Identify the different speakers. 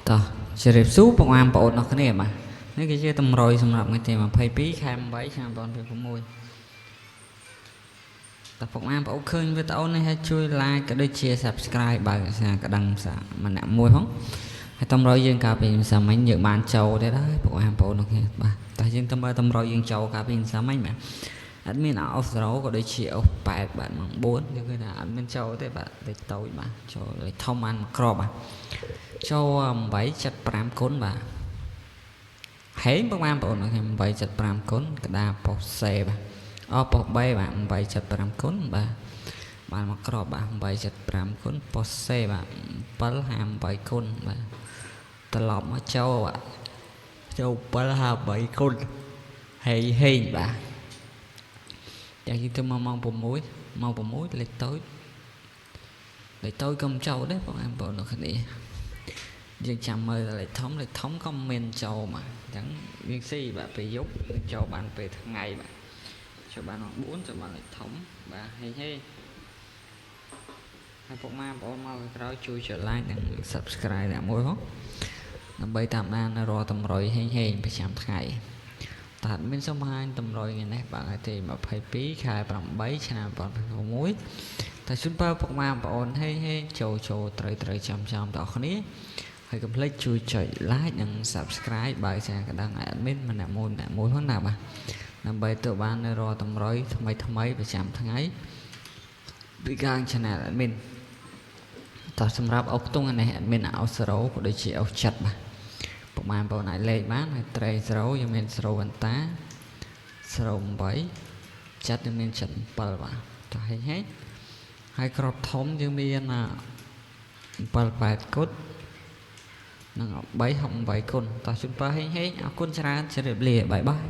Speaker 1: តោះជម្រាបសួរបងប្អូនអរគ្នាបាទនេះគឺជាតម្រុយសម្រាប់ថ្ងៃទី22ខែ8ឆ្នាំ2026តើបងប្អូនឃើញវីដេអូនេះហើយជួយ like ក៏ដូចជា subscribe បើសារក្តឹងសារម្នាក់មួយផងហើយតម្រុយយើងកាលពីសាមញ្ញយើងបានចូលទេដែរបងប្អូនអរគ្នាបាទតែយើងទៅមើលតម្រុយយើងចូលកាលពីសាមញ្ញបាទអត់មានអូសរ៉ូក៏ដូចជាអូស8បាទម៉ោង4យើងឃើញថាអត់មានចូលទេបាទលេខតូចបាទចូលលេខធំបានមួយគ្រាប់បាទចូល875គុណបាទហេងបងប្អូនខ្ញុំ875គុណក្តារប៉ុសសេបាទប៉ុស3បាទ875គុណបាទបានមកក្របបាទ875គុណប៉ុសសេបាទ758គុណបាទត្រឡប់មកចូលបាទចូល758គុណហេងបាទយ៉ាងយើងទៅមកម៉ោង6លេខតូចកុំចូលទេបងប្អូនអ្នកគ្នាយើងចាំមើលលេខធំក៏មានចូលមកអញ្ចឹងយើងស៊ីបាទពេលយប់ចូលបានពេលថ្ងៃបាទចូលបានម៉ោង4ចូលបានលេខធំបាទហេហើយពុកម៉ែបងប្អូនមកក្រោយជួយចុច like និង subscribe អ្នកមួយផងដើម្បីតាមដានរាល់តម្រុយហេងប្រចាំថ្ងៃតើអត់មានសំហាញតម្រុយនេះបាទថ្ងៃទី22ខែ8ឆ្នាំ2026តែជូនពរពុកម៉ែបងប្អូនហេងចូលត្រូវចាំបងប្អូនគ្នាហើយកុំភ្លេចជួយចុច like និង subscribe បើសារកណ្ដឹង admin ម្នាក់មួយផងណាបាទដើម្បីទៅបានរាល់តម្រុយថ្មីប្រចាំថ្ងៃពីខាង channel admin តោះសម្រាប់អុកខ្ទង់នេះ admin អោ0ក៏ដូចជាអុកចិត្តបាទពុកម៉ែបងប្អូនអាចលេខបានហើយត្រេ0យើងមាន0វន្តា08ចិត្តយើងមាន77បាទតោះហេហើយក្របធំយើងមាន78គុណនិង368គុណតោះជូនពរហេងអរគុណច្រើនជម្រាបលាបាយបាយ